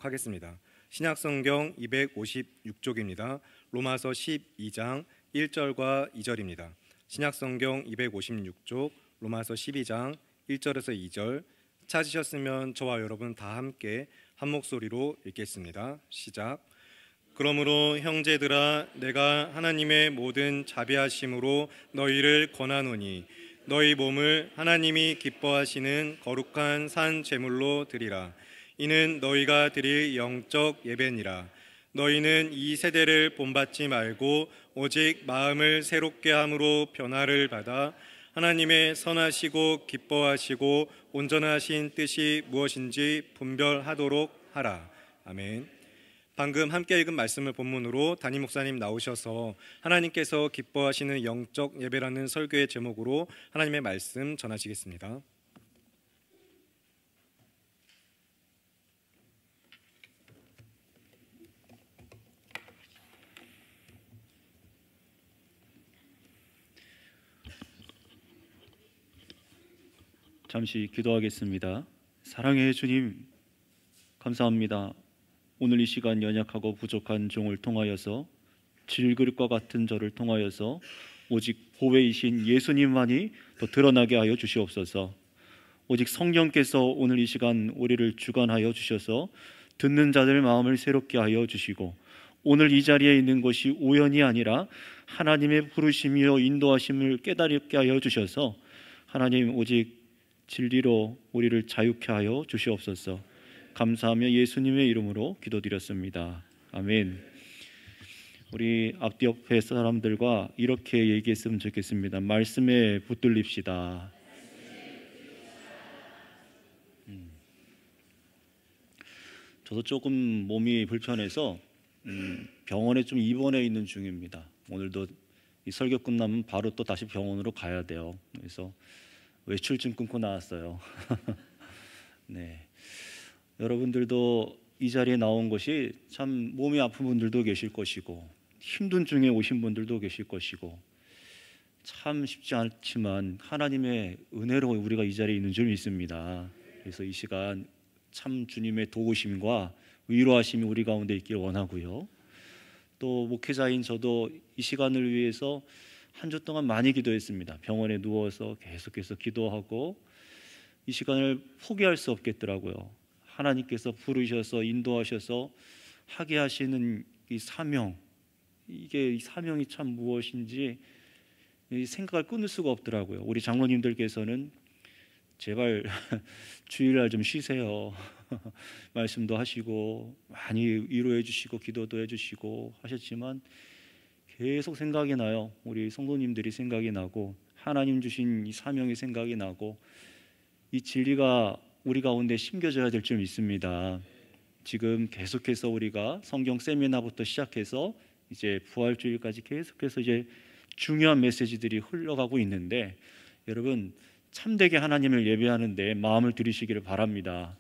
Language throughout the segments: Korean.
읽도록 하겠습니다. 신약성경 256쪽입니다. 로마서 12장 1절과 2절입니다. 신약성경 256쪽 로마서 12장 1절에서 2절 찾으셨으면 저와 여러분 다 함께 한 목소리로 읽겠습니다. 시작. 그러므로 형제들아 내가 하나님의 모든 자비하심으로 너희를 권하노니 너희 몸을 하나님이 기뻐하시는 거룩한 산 제물로 드리라. 이는 너희가 드릴 영적 예배니라. 너희는 이 세대를 본받지 말고 오직 마음을 새롭게 함으로 변화를 받아 하나님의 선하시고 기뻐하시고 온전하신 뜻이 무엇인지 분별하도록 하라. 아멘. 방금 함께 읽은 말씀을 본문으로 담임 목사님 나오셔서 하나님께서 기뻐하시는 영적 예배라는 설교의 제목으로 하나님의 말씀 전하시겠습니다. 잠시 기도하겠습니다. 사랑의 주님, 감사합니다. 오늘 이 시간 연약하고 부족한 종을 통하여서 질그릇과 같은 저를 통하여서 오직 보배이신 예수님만이 더 드러나게 하여 주시옵소서. 오직 성령께서 오늘 이 시간 우리를 주관하여 주셔서 듣는 자들 마음을 새롭게 하여 주시고 오늘 이 자리에 있는 것이 우연이 아니라 하나님의 부르심이요 인도하심을 깨닫게 하여 주셔서 하나님 오직 진리로 우리를 자유케 하여 주시옵소서. 감사하며 예수님의 이름으로 기도드렸습니다. 아멘. 우리 앞뒤 옆에 사람들과 이렇게 얘기했으면 좋겠습니다. 말씀에 붙들립시다. 저도 조금 몸이 불편해서 병원에 좀 입원해 있는 중입니다. 오늘도 이 설교 끝나면 바로 또 다시 병원으로 가야 돼요. 그래서 외출증 끊고 나왔어요. 네, 여러분들도 이 자리에 나온 것이 참 몸이 아픈 분들도 계실 것이고 힘든 중에 오신 분들도 계실 것이고 참 쉽지 않지만 하나님의 은혜로 우리가 이 자리에 있는 줄 믿습니다. 그래서 이 시간 참 주님의 도우심과 위로하심이 우리 가운데 있길 원하고요. 또 목회자인 저도 이 시간을 위해서 한 주 동안 많이 기도했습니다. 병원에 누워서 계속해서 기도하고 이 시간을 포기할 수 없겠더라고요. 하나님께서 부르셔서 인도하셔서 하게 하시는 이 사명, 이게 이 사명이 참 무엇인지 생각을 끊을 수가 없더라고요. 우리 장로님들께서는 제발 주일날 좀 쉬세요. 말씀도 하시고 많이 위로해 주시고 기도도 해 주시고 하셨지만 계속 생각이 나요. 우리 성도님들이 생각이 나고 하나님 주신 이 사명이 생각이 나고 이 진리가 우리 가운데 심겨져야 될 줄 믿습니다. 지금 계속해서 우리가 성경 세미나부터 시작해서 이제 부활주일까지 계속해서 이제 중요한 메시지들이 흘러가고 있는데 여러분 참되게 하나님을 예배하는데 마음을 들이시기를 바랍니다.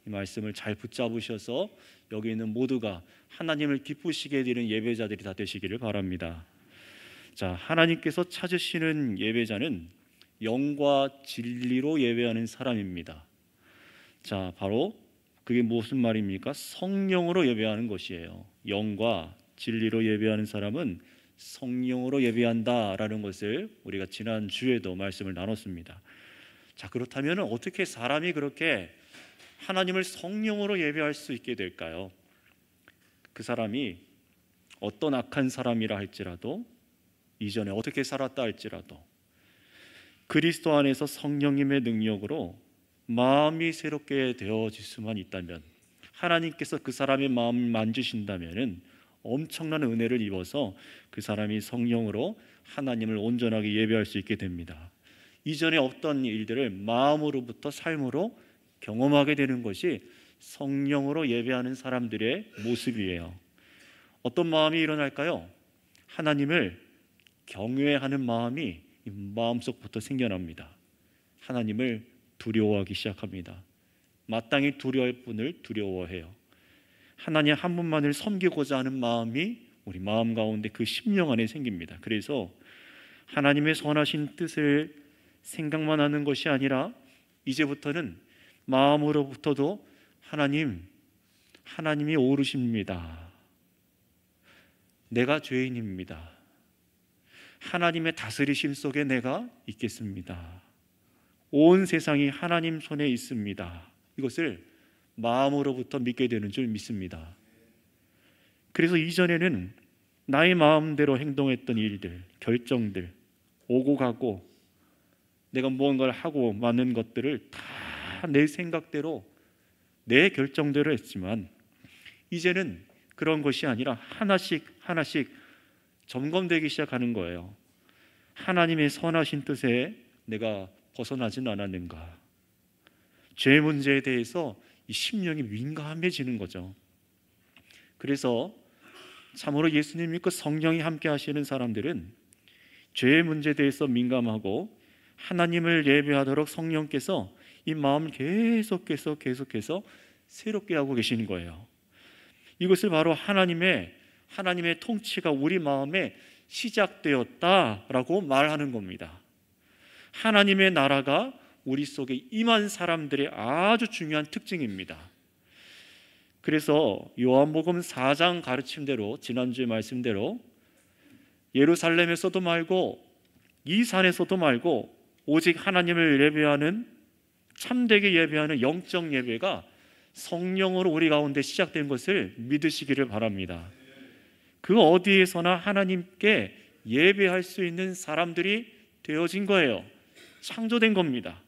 이 말씀을 잘 붙잡으셔서 여기 있는 모두가 하나님을 기쁘시게 되는 예배자들이 다 되시기를 바랍니다. 자, 하나님께서 찾으시는 예배자는 영과 진리로 예배하는 사람입니다. 자, 바로 그게 무슨 말입니까? 성령으로 예배하는 것이에요. 영과 진리로 예배하는 사람은 성령으로 예배한다라는 것을 우리가 지난 주에도 말씀을 나눴습니다. 자, 그렇다면 어떻게 사람이 그렇게 하나님을 성령으로 예배할 수 있게 될까요? 그 사람이 어떤 악한 사람이라 할지라도 이전에 어떻게 살았다 할지라도 그리스도 안에서 성령님의 능력으로 마음이 새롭게 되어질 수만 있다면 하나님께서 그 사람의 마음을 만지신다면 엄청난 은혜를 입어서 그 사람이 성령으로 하나님을 온전하게 예배할 수 있게 됩니다. 이전에 없던 일들을 마음으로부터 삶으로 경험하게 되는 것이 성령으로 예배하는 사람들의 모습이에요. 어떤 마음이 일어날까요? 하나님을 경외하는 마음이 마음속부터 생겨납니다. 하나님을 두려워하기 시작합니다. 마땅히 두려워할 분을 두려워해요. 하나님 한 분만을 섬기고자 하는 마음이 우리 마음 가운데 그 심령 안에 생깁니다. 그래서 하나님의 선하신 뜻을 생각만 하는 것이 아니라 이제부터는 마음으로부터도 하나님 하나님이 오르십니다. 내가 죄인입니다. 하나님의 다스리심 속에 내가 있겠습니다. 온 세상이 하나님 손에 있습니다. 이것을 마음으로부터 믿게 되는 줄 믿습니다. 그래서 이전에는 나의 마음대로 행동했던 일들, 결정들, 오고 가고 내가 무언가를 하고 많은 것들을 다 내 생각대로 내 결정대로 했지만 이제는 그런 것이 아니라 하나씩 하나씩 점검되기 시작하는 거예요. 하나님의 선하신 뜻에 내가 벗어나지는 않았는가. 죄 문제에 대해서 이 심령이 민감해지는 거죠. 그래서 참으로 예수님 믿고 성령이 함께 하시는 사람들은 죄의 문제에 대해서 민감하고 하나님을 예배하도록 성령께서 이 마음을 계속해서 새롭게 하고 계시는 거예요. 이것을 바로 하나님의 통치가 우리 마음에 시작되었다라고 말하는 겁니다. 하나님의 나라가 우리 속에 임한 사람들의 아주 중요한 특징입니다. 그래서 요한복음 4장 가르침대로, 지난주에 말씀대로 예루살렘에서도 말고 이 산에서도 말고 오직 하나님을 예배하는, 참되게 예배하는 영적 예배가 성령으로 우리 가운데 시작된 것을 믿으시기를 바랍니다. 그 어디에서나 하나님께 예배할 수 있는 사람들이 되어진 거예요. 창조된 겁니다.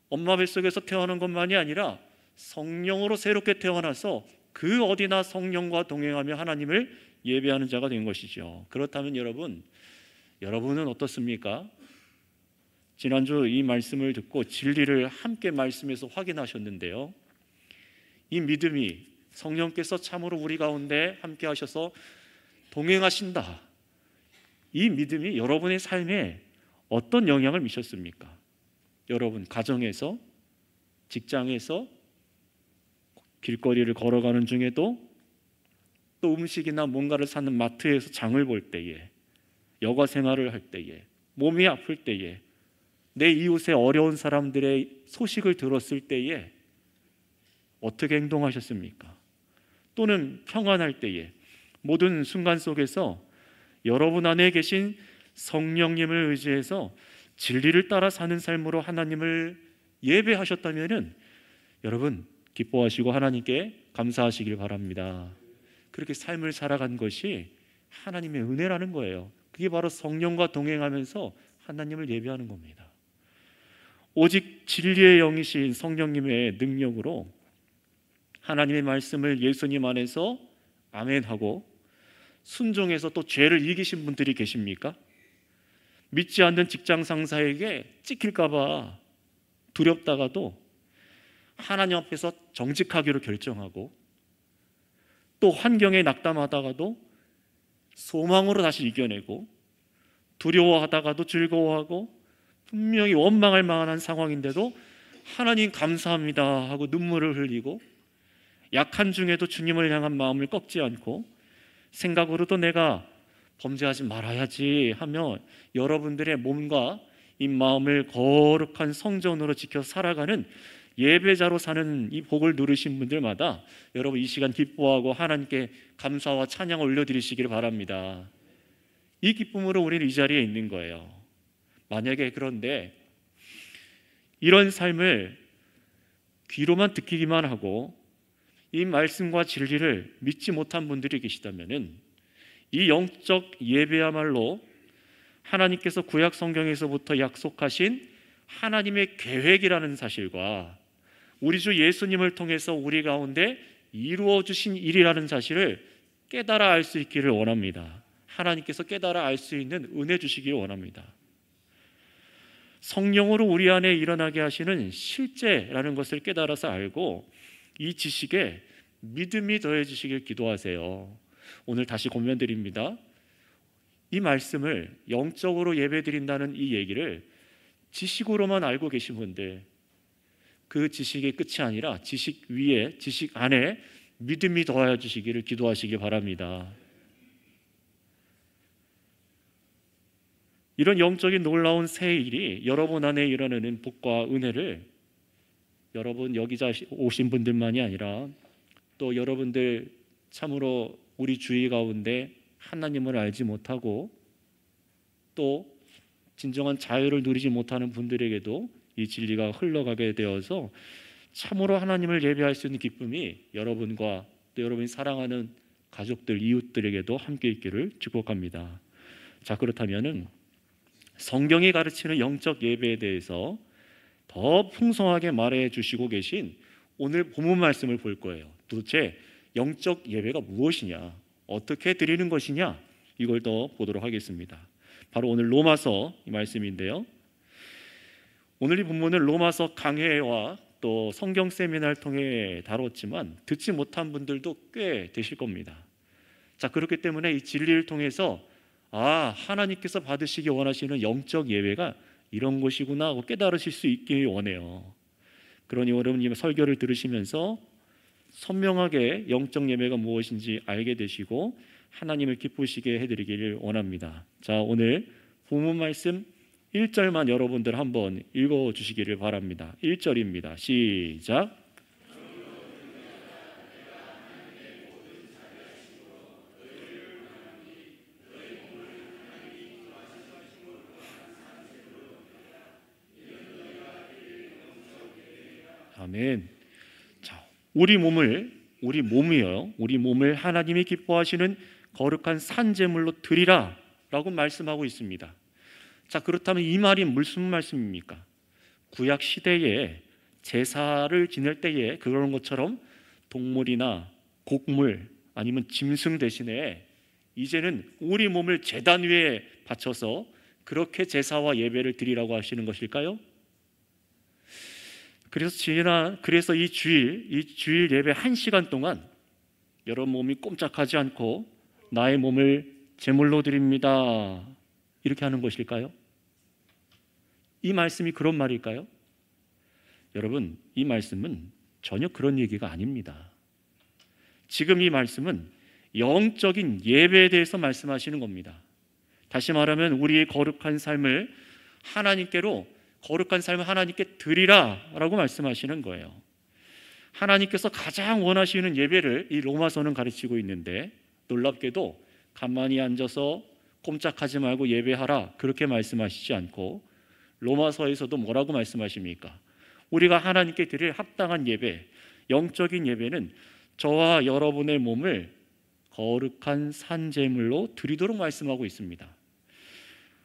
엄마 뱃속에서 태어난 것만이 아니라 성령으로 새롭게 태어나서 그 어디나 성령과 동행하며 하나님을 예배하는 자가 된 것이죠. 그렇다면 여러분은 어떻습니까? 지난주 이 말씀을 듣고 진리를 함께 말씀에서 확인하셨는데요. 이 믿음이 성령께서 참으로 우리 가운데 함께 하셔서 동행하신다. 이 믿음이 여러분의 삶에 어떤 영향을 미쳤습니까? 여러분 가정에서, 직장에서, 길거리를 걸어가는 중에도, 또 음식이나 뭔가를 사는 마트에서 장을 볼 때에, 여가 생활을 할 때에, 몸이 아플 때에, 내 이웃의 어려운 사람들의 소식을 들었을 때에 어떻게 행동하셨습니까? 또는 평안할 때에, 모든 순간 속에서 여러분 안에 계신 성령님을 의지해서 진리를 따라 사는 삶으로 하나님을 예배하셨다면 여러분 기뻐하시고 하나님께 감사하시길 바랍니다. 그렇게 삶을 살아간 것이 하나님의 은혜라는 거예요. 그게 바로 성령과 동행하면서 하나님을 예배하는 겁니다. 오직 진리의 영이신 성령님의 능력으로 하나님의 말씀을 예수님 안에서 아멘하고 순종해서 또 죄를 이기신 분들이 계십니까? 믿지 않는 직장 상사에게 찍힐까 봐 두렵다가도 하나님 앞에서 정직하기로 결정하고, 또 환경에 낙담하다가도 소망으로 다시 이겨내고, 두려워하다가도 즐거워하고, 분명히 원망할 만한 상황인데도 하나님 감사합니다 하고 눈물을 흘리고, 약한 중에도 주님을 향한 마음을 꺾지 않고 생각으로도 내가 범죄하지 말아야지 하며 여러분들의 몸과 이 마음을 거룩한 성전으로 지켜 살아가는 예배자로 사는 이 복을 누리신 분들마다 여러분 이 시간 기뻐하고 하나님께 감사와 찬양을 올려드리시기를 바랍니다. 이 기쁨으로 우리는 이 자리에 있는 거예요. 만약에 그런데 이런 삶을 귀로만 듣기만 하고 이 말씀과 진리를 믿지 못한 분들이 계시다면 이 영적 예배야말로 하나님께서 구약 성경에서부터 약속하신 하나님의 계획이라는 사실과 우리 주 예수님을 통해서 우리 가운데 이루어 주신 일이라는 사실을 깨달아 알 수 있기를 원합니다. 하나님께서 깨달아 알 수 있는 은혜 주시기를 원합니다. 성령으로 우리 안에 일어나게 하시는 실제라는 것을 깨달아서 알고 이 지식에 믿음이 더해지시길 기도하세요. 오늘 다시 권면드립니다. 이 말씀을 영적으로 예배드린다는 이 얘기를 지식으로만 알고 계신 분들, 그 지식의 끝이 아니라 지식 위에, 지식 안에 믿음이 더해지시기를 기도하시기 바랍니다. 이런 영적인 놀라운 새 일이 여러분 안에 일어나는 복과 은혜를 여러분 여기 오신 분들만이 아니라 또 여러분들 참으로 우리 주위 가운데 하나님을 알지 못하고 또 진정한 자유를 누리지 못하는 분들에게도 이 진리가 흘러가게 되어서 참으로 하나님을 예배할 수 있는 기쁨이 여러분과 또 여러분이 사랑하는 가족들, 이웃들에게도 함께 있기를 축복합니다. 자, 그렇다면은 성경이 가르치는 영적 예배에 대해서 더 풍성하게 말해 주시고 계신 오늘 본문 말씀을 볼 거예요. 도대체 영적 예배가 무엇이냐, 어떻게 드리는 것이냐, 이걸 더 보도록 하겠습니다. 바로 오늘 로마서 이 말씀인데요. 오늘 이 본문은 로마서 강해와 또 성경 세미나를 통해 다뤘지만 듣지 못한 분들도 꽤 되실 겁니다. 자, 그렇기 때문에 이 진리를 통해서 하나님께서 받으시기 원하시는 영적 예배가 이런 것이구나 하고 깨달으실 수 있길 원해요. 그러니 여러분이 설교를 들으시면서 선명하게 영적 예배가 무엇인지 알게 되시고 하나님을 기쁘시게 해드리기를 원합니다. 자, 오늘 본문 말씀 1절만 여러분들 한번 읽어주시기를 바랍니다. 1절입니다. 시작. 아멘. 자, 우리 몸을 하나님이 기뻐하시는 거룩한 산제물로 드리라 라고 말씀하고 있습니다. 자, 그렇다면 이 말이 무슨 말씀입니까? 구약 시대에 제사를 지낼 때에 그런 것처럼 동물이나 곡물 아니면 짐승 대신에 이제는 우리 몸을 제단 위에 바쳐서 그렇게 제사와 예배를 드리라고 하시는 것일까요? 그래서 이 주일 예배 1시간 동안 여러분 몸이 꼼짝하지 않고 나의 몸을 제물로 드립니다, 이렇게 하는 것일까요? 이 말씀이 그런 말일까요? 여러분, 이 말씀은 전혀 그런 얘기가 아닙니다. 지금 이 말씀은 영적인 예배에 대해서 말씀하시는 겁니다. 다시 말하면 우리의 거룩한 삶을 하나님께 드리라 라고 말씀하시는 거예요. 하나님께서 가장 원하시는 예배를 이 로마서는 가르치고 있는데, 놀랍게도 가만히 앉아서 꼼짝하지 말고 예배하라 그렇게 말씀하시지 않고 로마서에서도 뭐라고 말씀하십니까? 우리가 하나님께 드릴 합당한 예배, 영적인 예배는 저와 여러분의 몸을 거룩한 산제물로 드리도록 말씀하고 있습니다.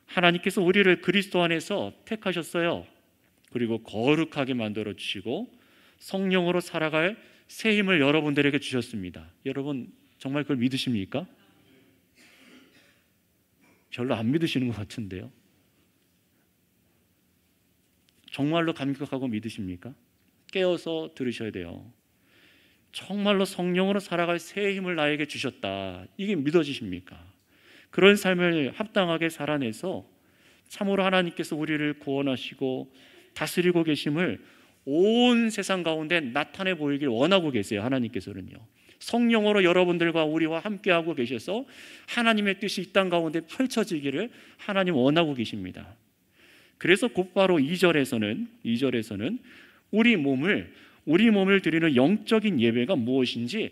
하나님께서 우리를 그리스도 안에서 택하셨어요. 그리고 거룩하게 만들어 주시고 성령으로 살아갈 새 힘을 여러분들에게 주셨습니다. 여러분 정말 그걸 믿으십니까? 별로 안 믿으시는 것 같은데요. 정말로 감격하고 믿으십니까? 깨어서 들으셔야 돼요. 정말로 성령으로 살아갈 새 힘을 나에게 주셨다, 이게 믿어지십니까? 그런 삶을 합당하게 살아내서 참으로 하나님께서 우리를 구원하시고 다스리고 계심을 온 세상 가운데 나타내 보이길 원하고 계세요. 하나님께서는요, 성령으로 여러분들과 우리와 함께하고 계셔서 하나님의 뜻이 이 땅 가운데 펼쳐지기를 하나님 원하고 계십니다. 그래서 곧바로 2절에서는 우리 몸을 드리는 영적인 예배가 무엇인지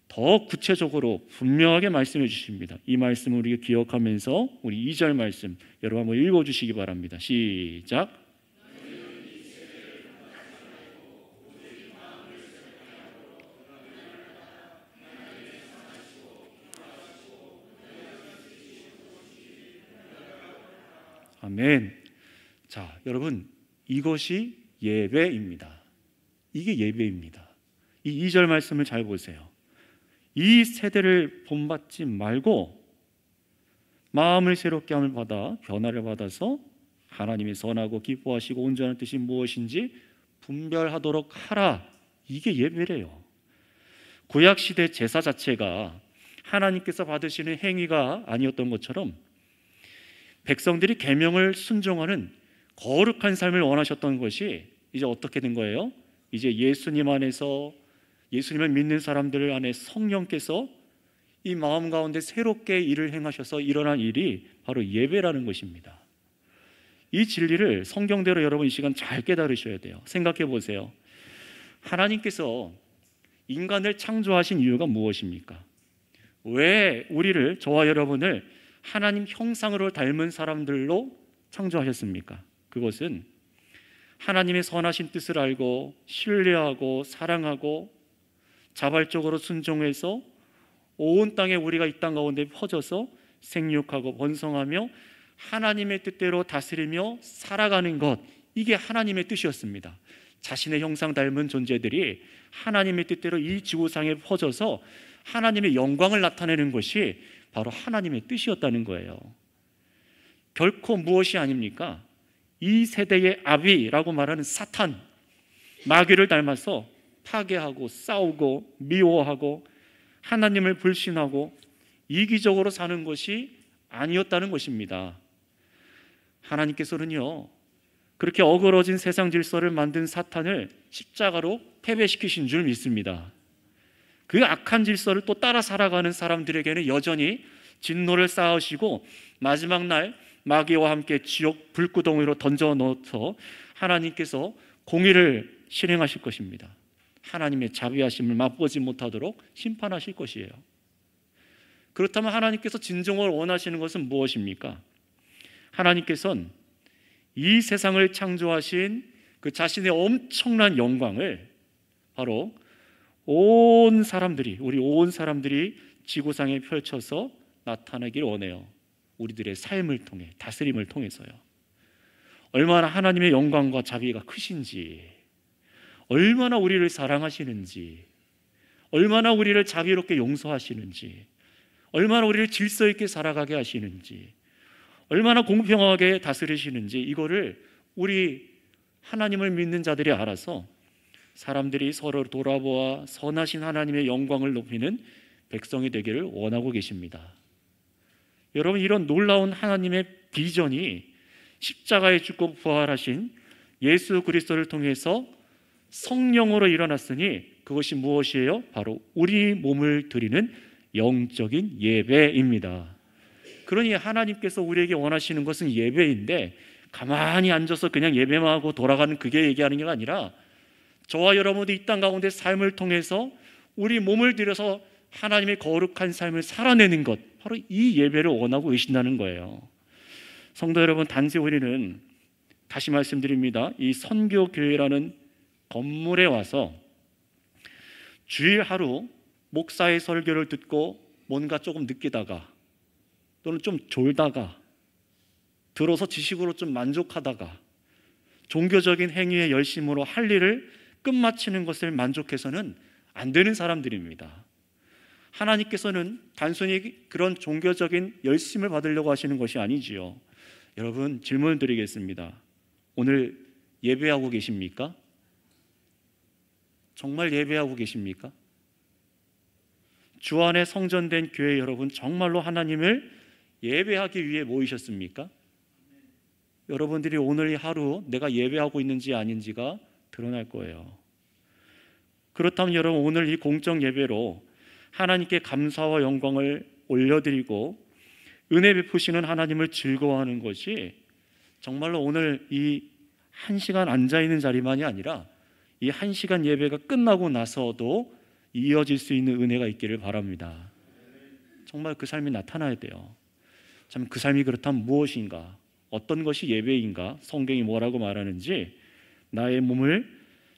더 구체적으로 분명하게 말씀해 주십니다. 이 말씀을 우리가 기억하면서 우리 2절 말씀 여러분 한번 읽어주시기 바랍니다. 시작. 아멘. 자, 여러분, 이것이 예배입니다. 이게 예배입니다. 이 2절 말씀을 잘 보세요. 이 세대를 본받지 말고 마음을 새롭게 함을 받아 변화를 받아서 하나님의 선하고 기뻐하시고 온전한 뜻이 무엇인지 분별하도록 하라, 이게 예배래요. 구약시대 제사 자체가 하나님께서 받으시는 행위가 아니었던 것처럼 백성들이 계명을 순종하는 거룩한 삶을 원하셨던 것이 이제 어떻게 된 거예요? 이제 예수님 안에서, 예수님을 믿는 사람들 안에 성령께서 이 마음 가운데 새롭게 일을 행하셔서 일어난 일이 바로 예배라는 것입니다. 이 진리를 성경대로 여러분 이 시간 잘 깨달으셔야 돼요. 생각해 보세요. 하나님께서 인간을 창조하신 이유가 무엇입니까? 왜 우리를, 저와 여러분을 하나님 형상으로 닮은 사람들로 창조하셨습니까? 그것은 하나님의 선하신 뜻을 알고 신뢰하고 사랑하고 자발적으로 순종해서 온 땅에 우리가 이 땅 가운데 퍼져서 생육하고 번성하며 하나님의 뜻대로 다스리며 살아가는 것, 이게 하나님의 뜻이었습니다. 자신의 형상 닮은 존재들이 하나님의 뜻대로 이 지구상에 퍼져서 하나님의 영광을 나타내는 것이 바로 하나님의 뜻이었다는 거예요. 결코 무엇이 아닙니까? 이 세대의 아비라고 말하는 사탄, 마귀를 닮아서 파괴하고 싸우고 미워하고 하나님을 불신하고 이기적으로 사는 것이 아니었다는 것입니다. 하나님께서는요, 그렇게 어그러진 세상 질서를 만든 사탄을 십자가로 패배시키신 줄 믿습니다. 그 악한 질서를 또 따라 살아가는 사람들에게는 여전히 진노를 쌓으시고 마지막 날 마귀와 함께 지옥 불구덩이로 던져 넣어서 하나님께서 공의를 실행하실 것입니다. 하나님의 자비하심을 맛보지 못하도록 심판하실 것이에요. 그렇다면 하나님께서 진정으로 원하시는 것은 무엇입니까? 하나님께서는 이 세상을 창조하신 그 자신의 엄청난 영광을 바로 온 사람들이, 우리 온 사람들이 지구상에 펼쳐서 나타나길 원해요. 우리들의 삶을 통해, 다스림을 통해서요. 얼마나 하나님의 영광과 자비가 크신지, 얼마나 우리를 사랑하시는지, 얼마나 우리를 자비롭게 용서하시는지, 얼마나 우리를 질서 있게 살아가게 하시는지, 얼마나 공평하게 다스리시는지, 이거를 우리 하나님을 믿는 자들이 알아서 사람들이 서로 돌아보아 선하신 하나님의 영광을 높이는 백성이 되기를 원하고 계십니다. 여러분, 이런 놀라운 하나님의 비전이 십자가에 죽고 부활하신 예수 그리스도를 통해서 성령으로 일어났으니 그것이 무엇이에요? 바로 우리 몸을 드리는 영적인 예배입니다. 그러니 하나님께서 우리에게 원하시는 것은 예배인데 가만히 앉아서 그냥 예배만 하고 돌아가는, 그게 얘기하는 게 아니라 저와 여러분들이 이 땅 가운데 삶을 통해서 우리 몸을 들여서 하나님의 거룩한 삶을 살아내는 것, 바로 이 예배를 원하고 계신다는 거예요. 성도 여러분, 단지 우리는, 다시 말씀드립니다, 이 선교교회라는 건물에 와서 주일 하루 목사의 설교를 듣고 뭔가 조금 느끼다가 또는 좀 졸다가 들어서 지식으로 좀 만족하다가 종교적인 행위에 열심으로 할 일을 끝마치는 것을 만족해서는 안 되는 사람들입니다. 하나님께서는 단순히 그런 종교적인 열심을 받으려고 하시는 것이 아니지요. 여러분, 질문을 드리겠습니다. 오늘 예배하고 계십니까? 정말 예배하고 계십니까? 주 안에 성전된 교회 여러분, 정말로 하나님을 예배하기 위해 모이셨습니까? 여러분들이 오늘 하루 내가 예배하고 있는지 아닌지가 드러날 거예요. 그렇다면 여러분, 오늘 이 공적 예배로 하나님께 감사와 영광을 올려드리고 은혜 베푸시는 하나님을 즐거워하는 것이 정말로 오늘 이 1시간 앉아있는 자리만이 아니라 이 1시간 예배가 끝나고 나서도 이어질 수 있는 은혜가 있기를 바랍니다. 정말 그 삶이 나타나야 돼요. 참, 그 삶이 그렇다면 무엇인가? 어떤 것이 예배인가? 성경이 뭐라고 말하는지, 나의 몸을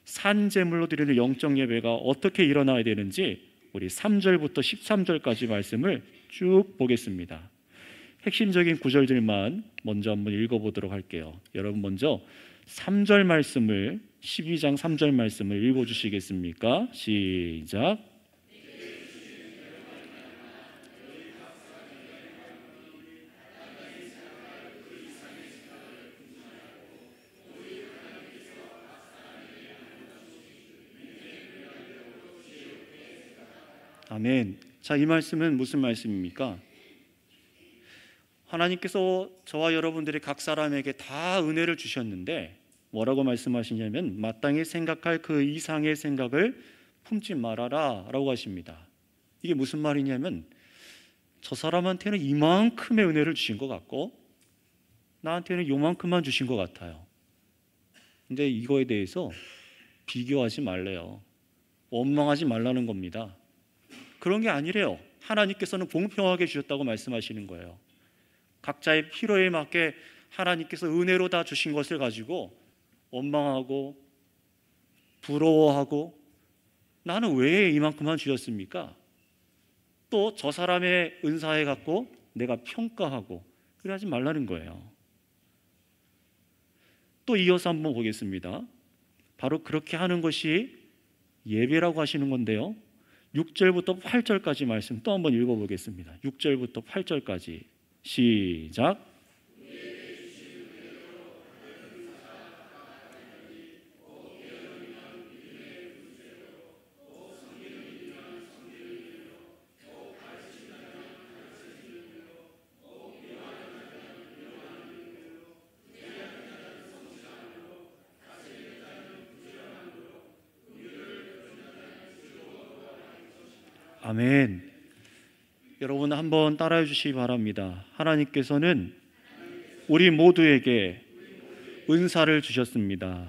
산제물로 드리는 영적 예배가 어떻게 일어나야 되는지 우리 3절부터 13절까지 말씀을 쭉 보겠습니다. 핵심적인 구절들만 먼저 한번 읽어보도록 할게요. 여러분, 먼저 3절 말씀을, 12장 3절 말씀을 읽어주시겠습니까? 시작. 아멘. 자, 이 말씀은 무슨 말씀입니까? 하나님께서 저와 여러분들이 각 사람에게 다 은혜를 주셨는데 뭐라고 말씀하시냐면 마땅히 생각할 그 이상의 생각을 품지 말아라 라고 하십니다. 이게 무슨 말이냐면 저 사람한테는 이만큼의 은혜를 주신 것 같고 나한테는 요만큼만 주신 것 같아요. 근데 이거에 대해서 비교하지 말래요. 원망하지 말라는 겁니다. 그런 게 아니래요. 하나님께서는 공평하게 주셨다고 말씀하시는 거예요. 각자의 필요에 맞게 하나님께서 은혜로 다 주신 것을 가지고 원망하고 부러워하고 나는 왜 이만큼만 주셨습니까? 또 저 사람의 은사에 갖고 내가 평가하고 그래 하지 말라는 거예요. 또 이어서 한번 보겠습니다. 바로 그렇게 하는 것이 예배라고 하시는 건데요. 6절부터 8절까지 말씀 또 한번 읽어보겠습니다. 6절부터 8절까지 시작. 아멘. 여러분 한번 따라해 주시기 바랍니다. 하나님께서는 우리 모두에게 은사를 주셨습니다.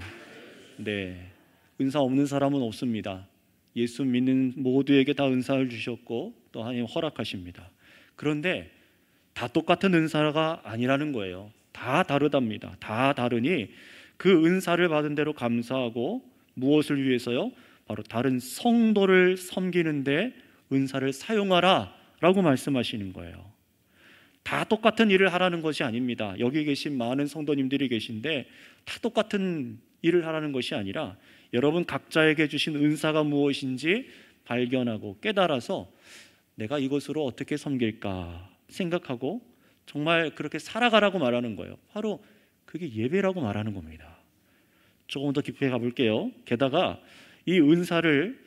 네, 은사 없는 사람은 없습니다. 예수 믿는 모두에게 다 은사를 주셨고 또 하나님 허락하십니다. 그런데 다 똑같은 은사가 아니라는 거예요. 다 다르답니다. 다 다르니 그 은사를 받은 대로 감사하고 무엇을 위해서요? 바로 다른 성도를 섬기는데 은사를 사용하라 라고 말씀하시는 거예요. 다 똑같은 일을 하라는 것이 아닙니다. 여기 계신 많은 성도님들이 계신데 다 똑같은 일을 하라는 것이 아니라 여러분 각자에게 주신 은사가 무엇인지 발견하고 깨달아서 내가 이것으로 어떻게 섬길까 생각하고 정말 그렇게 살아가라고 말하는 거예요. 바로 그게 예배라고 말하는 겁니다. 조금 더 깊이 가볼게요. 게다가 이 은사를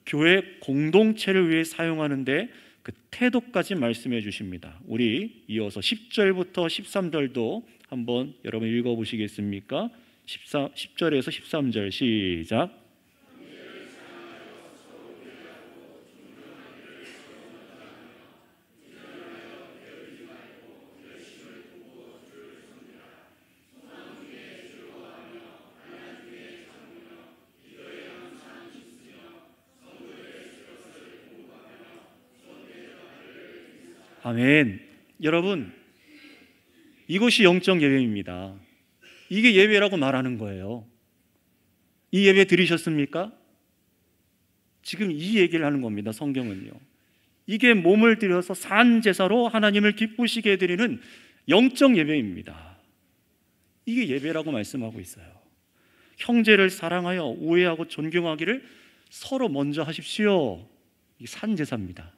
교회 공동체를 위해 사용하는데 그 태도까지 말씀해 주십니다. 우리 이어서 10절부터 13절도 한번 여러분 읽어보시겠습니까? 10절에서 13절 시작. 아멘. 여러분, 이것이 영적 예배입니다. 이게 예배라고 말하는 거예요. 이 예배 드리셨습니까? 지금 이 얘기를 하는 겁니다. 성경은요. 이게 몸을 들여서 산 제사로 하나님을 기쁘시게 드리는 영적 예배입니다. 이게 예배라고 말씀하고 있어요. 형제를 사랑하여 우애하고 존경하기를 서로 먼저 하십시오. 이게 산 제사입니다.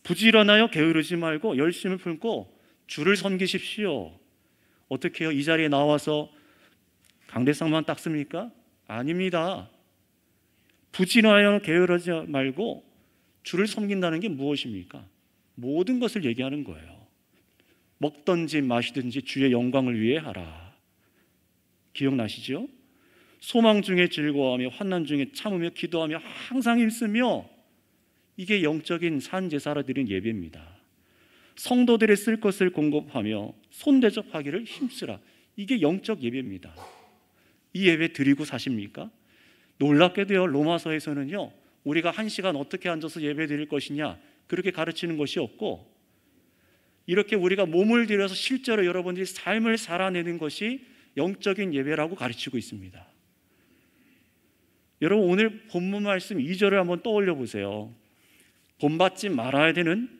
부지런하여 게으르지 말고 열심을 품고 주를 섬기십시오. 어떻게 해요? 이 자리에 나와서 강대상만 닦습니까? 아닙니다. 부지런하여 게으르지 말고 주를 섬긴다는 게 무엇입니까? 모든 것을 얘기하는 거예요. 먹든지 마시든지 주의 영광을 위해 하라. 기억나시죠? 소망 중에 즐거워하며 환난 중에 참으며 기도하며 항상 힘쓰며 이게 영적인 산제사라 드린 예배입니다. 성도들의 쓸 것을 공급하며 손대접하기를 힘쓰라. 이게 영적 예배입니다. 이 예배 드리고 사십니까? 놀랍게도요, 로마서에서는요, 우리가 1시간 어떻게 앉아서 예배 드릴 것이냐 그렇게 가르치는 것이 없고, 이렇게 우리가 몸을 들여서 실제로 여러분들이 삶을 살아내는 것이 영적인 예배라고 가르치고 있습니다. 여러분 오늘 본문 말씀 2절을 한번 떠올려 보세요. 본받지 말아야 되는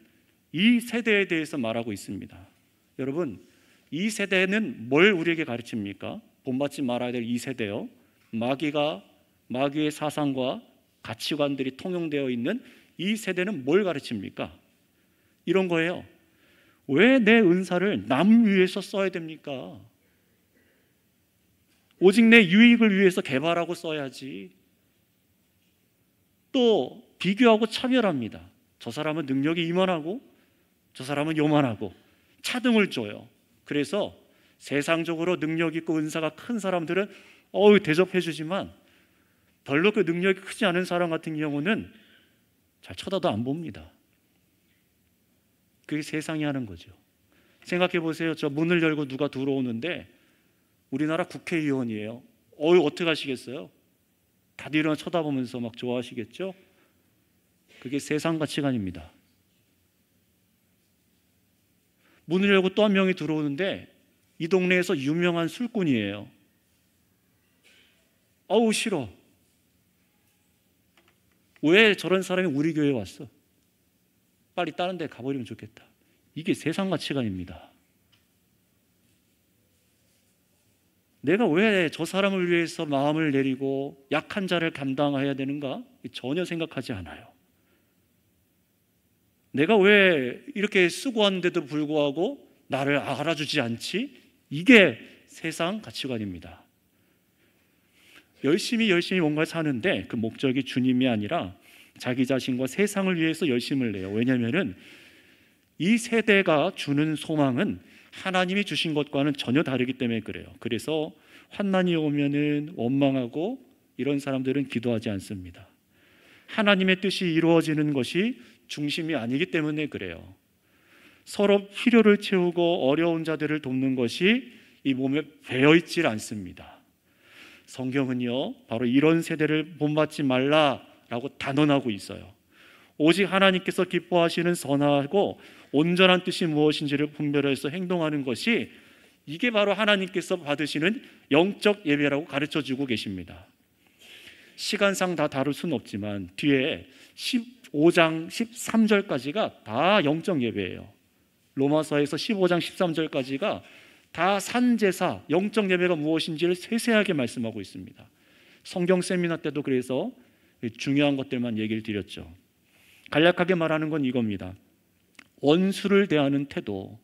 이 세대에 대해서 말하고 있습니다. 여러분, 이 세대는 뭘 우리에게 가르칩니까? 본받지 말아야 될 이 세대요. 마귀의 사상과 가치관들이 통용되어 있는 이 세대는 뭘 가르칩니까? 이런 거예요. 왜 내 은사를 남 위해서 써야 됩니까? 오직 내 유익을 위해서 개발하고 써야지. 또 비교하고 차별합니다. 저 사람은 능력이 이만하고 저 사람은 요만하고 차등을 줘요. 그래서 세상적으로 능력 있고 은사가 큰 사람들은 대접해 주지만 별로 그 능력이 크지 않은 사람 같은 경우는 잘 쳐다도 안 봅니다. 그게 세상이 하는 거죠. 생각해 보세요. 저 문을 열고 누가 들어오는데 우리나라 국회의원이에요. 어떻게 하시겠어요? 다들 일어나 쳐다보면서 막 좋아하시겠죠? 그게 세상 가치관입니다. 문을 열고 또 한 명이 들어오는데 이 동네에서 유명한 술꾼이에요. 아우 싫어. 왜 저런 사람이 우리 교회에 왔어? 빨리 다른 데 가버리면 좋겠다. 이게 세상 가치관입니다. 내가 왜 저 사람을 위해서 마음을 내리고 약한 자를 감당해야 되는가? 전혀 생각하지 않아요. 내가 왜 이렇게 수고하는데도 불구하고 나를 알아주지 않지? 이게 세상 가치관입니다. 열심히 뭔가 사는데 그 목적이 주님이 아니라 자기 자신과 세상을 위해서 열심을 내요. 왜냐하면 이 세대가 주는 소망은 하나님이 주신 것과는 전혀 다르기 때문에 그래요. 그래서 환난이 오면은 원망하고 이런 사람들은 기도하지 않습니다. 하나님의 뜻이 이루어지는 것이 중심이 아니기 때문에 그래요. 서로 필요를 채우고 어려운 자들을 돕는 것이 이 몸에 배어있질 않습니다. 성경은요, 바로 이런 세대를 본받지 말라라고 단언하고 있어요. 오직 하나님께서 기뻐하시는 선하고 온전한 뜻이 무엇인지를 분별해서 행동하는 것이, 이게 바로 하나님께서 받으시는 영적 예배라고 가르쳐주고 계십니다. 시간상 다 다룰 수는 없지만 뒤에 15장 13절까지가 다 영적 예배예요. 로마서에서 15장 13절까지가 다 산제사, 영적 예배가 무엇인지를 세세하게 말씀하고 있습니다. 성경 세미나 때도 그래서 중요한 것들만 얘기를 드렸죠. 간략하게 말하는 건 이겁니다. 원수를 대하는 태도.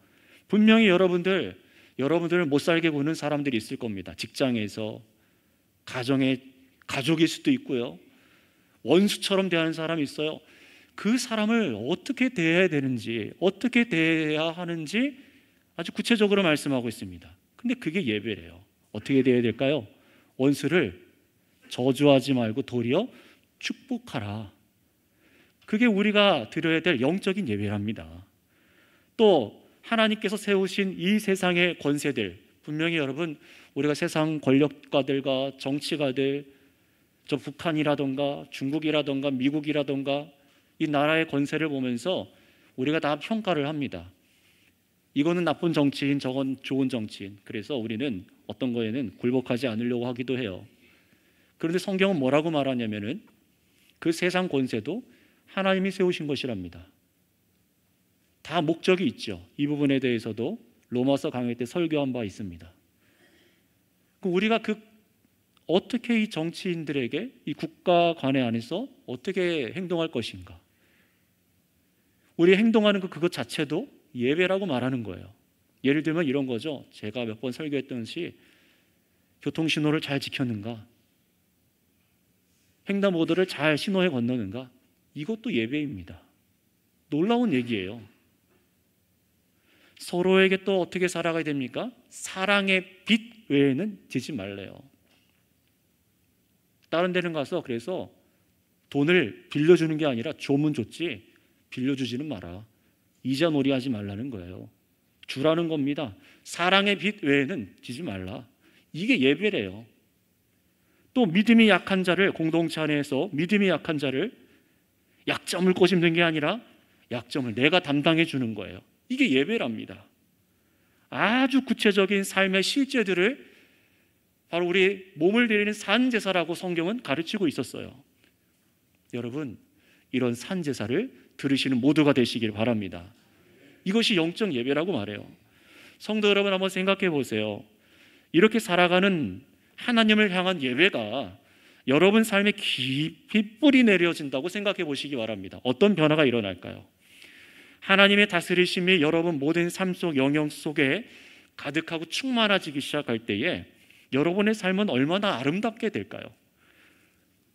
분명히 여러분들을 못 살게 구는 사람들이 있을 겁니다. 직장에서, 가족일 수도 있고요. 원수처럼 대하는 사람이 있어요. 그 사람을 어떻게 대해야 되는지, 어떻게 대해야 하는지 아주 구체적으로 말씀하고 있습니다. 근데 그게 예배래요. 어떻게 대해야 될까요? 원수를 저주하지 말고 도리어 축복하라. 그게 우리가 드려야 될 영적인 예배랍니다. 또 하나님께서 세우신 이 세상의 권세들, 분명히 여러분, 우리가 세상 권력가들과 정치가들, 저 북한이라던가 중국이라던가 미국이라던가 이 나라의 권세를 보면서 우리가 다 평가를 합니다. 이거는 나쁜 정치인, 저건 좋은 정치인. 그래서 우리는 어떤 거에는 굴복하지 않으려고 하기도 해요. 그런데 성경은 뭐라고 말하냐면은 그 세상 권세도 하나님이 세우신 것이랍니다. 다 목적이 있죠. 이 부분에 대해서도 로마서 강의 때 설교한 바 있습니다. 우리가 어떻게 이 정치인들에게 이 국가 관해 안에서 어떻게 행동할 것인가? 우리 행동하는 그것 자체도 예배라고 말하는 거예요. 예를 들면 이런 거죠. 제가 몇 번 설교했듯이 교통신호를 잘 지켰는가? 횡단보도를 잘 신호에 건너는가? 이것도 예배입니다. 놀라운 얘기예요. 서로에게 또 어떻게 살아가야 됩니까? 사랑의 빛 외에는 지지 말래요. 다른 데는 가서 그래서 돈을 빌려주는 게 아니라 조문 줬지 빌려주지는 마라. 이자 놀이하지 말라는 거예요. 주라는 겁니다. 사랑의 빛 외에는 지지 말라. 이게 예배래요. 또 믿음이 약한 자를, 공동체 안에서 믿음이 약한 자를 약점을 꼬집는 게 아니라 약점을 내가 담당해 주는 거예요. 이게 예배랍니다. 아주 구체적인 삶의 실제들을 바로 우리 몸을 드리는 산제사라고 성경은 가르치고 있었어요. 여러분, 이런 산제사를 들으시는 모두가 되시길 바랍니다. 이것이 영적 예배라고 말해요. 성도 여러분, 한번 생각해 보세요. 이렇게 살아가는 하나님을 향한 예배가 여러분 삶에 깊이 뿌리 내려진다고 생각해 보시기 바랍니다. 어떤 변화가 일어날까요? 하나님의 다스리심이 여러분 모든 삶 속 영역 속에 가득하고 충만해지기 시작할 때에 여러분의 삶은 얼마나 아름답게 될까요?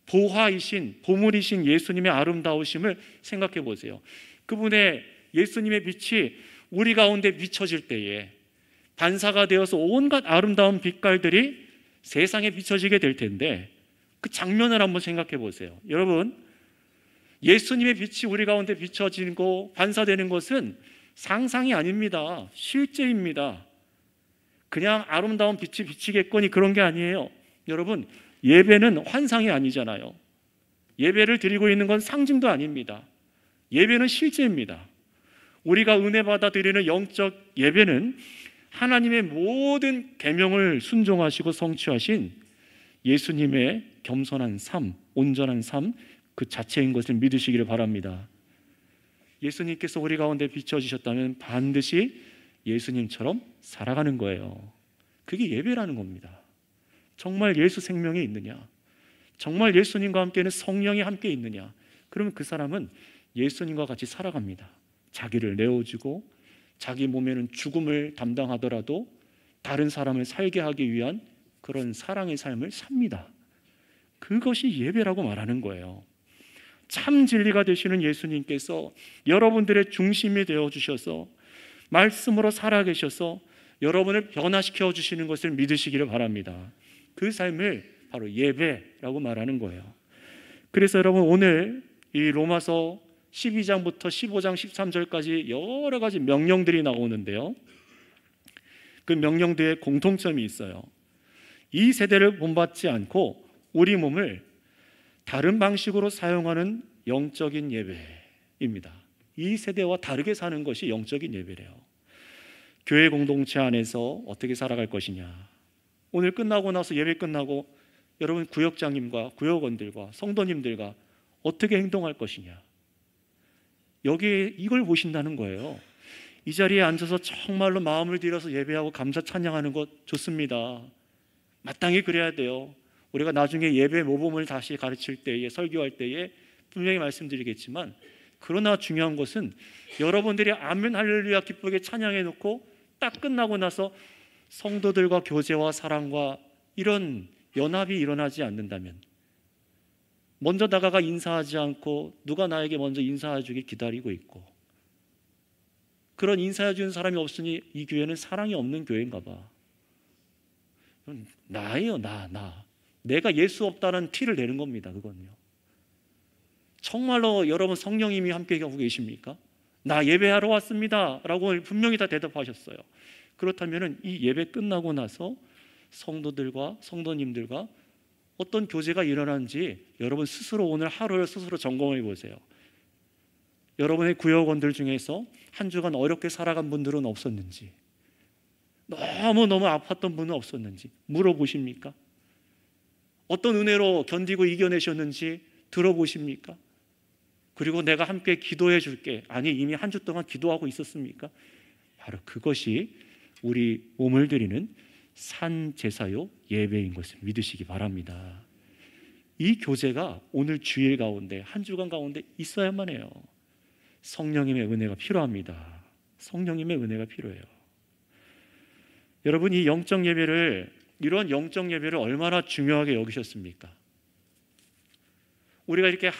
보화이신, 보물이신 예수님의 아름다우심을 생각해 보세요. 그분의 예수님의 빛이 우리 가운데 비춰질 때에 반사가 되어서 온갖 아름다운 빛깔들이 세상에 비춰지게 될 텐데 그 장면을 한번 생각해 보세요. 여러분, 예수님의 빛이 우리 가운데 비춰지고 반사되는 것은 상상이 아닙니다. 실제입니다. 그냥 아름다운 빛이 비치겠거니 그런 게 아니에요. 여러분, 예배는 환상이 아니잖아요. 예배를 드리고 있는 건 상징도 아닙니다. 예배는 실제입니다. 우리가 은혜 받아 드리는 영적 예배는 하나님의 모든 계명을 순종하시고 성취하신 예수님의 겸손한 삶, 온전한 삶 그 자체인 것을 믿으시기를 바랍니다. 예수님께서 우리 가운데 비춰주셨다면 반드시 예수님처럼 살아가는 거예요. 그게 예배라는 겁니다. 정말 예수 생명이 있느냐? 정말 예수님과 함께는 성령이 함께 있느냐? 그러면 그 사람은 예수님과 같이 살아갑니다. 자기를 내어주고 자기 몸에는 죽음을 담당하더라도 다른 사람을 살게 하기 위한 그런 사랑의 삶을 삽니다. 그것이 예배라고 말하는 거예요. 참 진리가 되시는 예수님께서 여러분들의 중심이 되어주셔서 말씀으로 살아계셔서 여러분을 변화시켜 주시는 것을 믿으시기를 바랍니다. 그 삶을 바로 예배라고 말하는 거예요. 그래서 여러분 오늘 이 로마서 12장부터 15장 13절까지 여러 가지 명령들이 나오는데요. 그 명령들의 공통점이 있어요. 이 세대를 본받지 않고 우리 몸을 다른 방식으로 사용하는 영적인 예배입니다. 이 세대와 다르게 사는 것이 영적인 예배래요. 교회 공동체 안에서 어떻게 살아갈 것이냐. 오늘 끝나고 나서 예배 끝나고 여러분 구역장님과 구역원들과 성도님들과 어떻게 행동할 것이냐. 여기에 이걸 보신다는 거예요. 이 자리에 앉아서 정말로 마음을 들여서 예배하고 감사 찬양하는 것 좋습니다. 마땅히 그래야 돼요. 우리가 나중에 예배 모범을 다시 가르칠 때에 설교할 때에 분명히 말씀드리겠지만 그러나 중요한 것은 여러분들이 아멘 할렐루야 기쁘게 찬양해 놓고 딱 끝나고 나서 성도들과 교제와 사랑과 이런 연합이 일어나지 않는다면 먼저 다가가 인사하지 않고 누가 나에게 먼저 인사해 주길 기다리고 있고 그런 인사해 주는 사람이 없으니 이 교회는 사랑이 없는 교회인가 봐. 나예요. 내가 예수 없다는 티를 내는 겁니다. 그건요. 정말로 여러분 성령님이 함께 하고 계십니까? 나 예배하러 왔습니다 라고 분명히 다 대답하셨어요. 그렇다면 이 예배 끝나고 나서 성도들과 성도님들과 어떤 교제가 일어난지 여러분 스스로 오늘 하루를 스스로 점검해 보세요. 여러분의 구역원들 중에서 한 주간 어렵게 살아간 분들은 없었는지, 너무너무 아팠던 분은 없었는지 물어보십니까? 어떤 은혜로 견디고 이겨내셨는지 들어보십니까? 그리고 내가 함께 기도해 줄게. 아니 이미 한 주 동안 기도하고 있었습니까? 바로 그것이 우리 몸을 드리는 산제사요 예배인 것을 믿으시기 바랍니다. 이 교제가 오늘 주일 가운데 한 주간 가운데 있어야만 해요. 성령님의 은혜가 필요합니다. 성령님의 은혜가 필요해요. 여러분 이 영적 예배를 이런 영적 예배를 얼마나 중요하게 여기셨습니까? 우리가 이렇게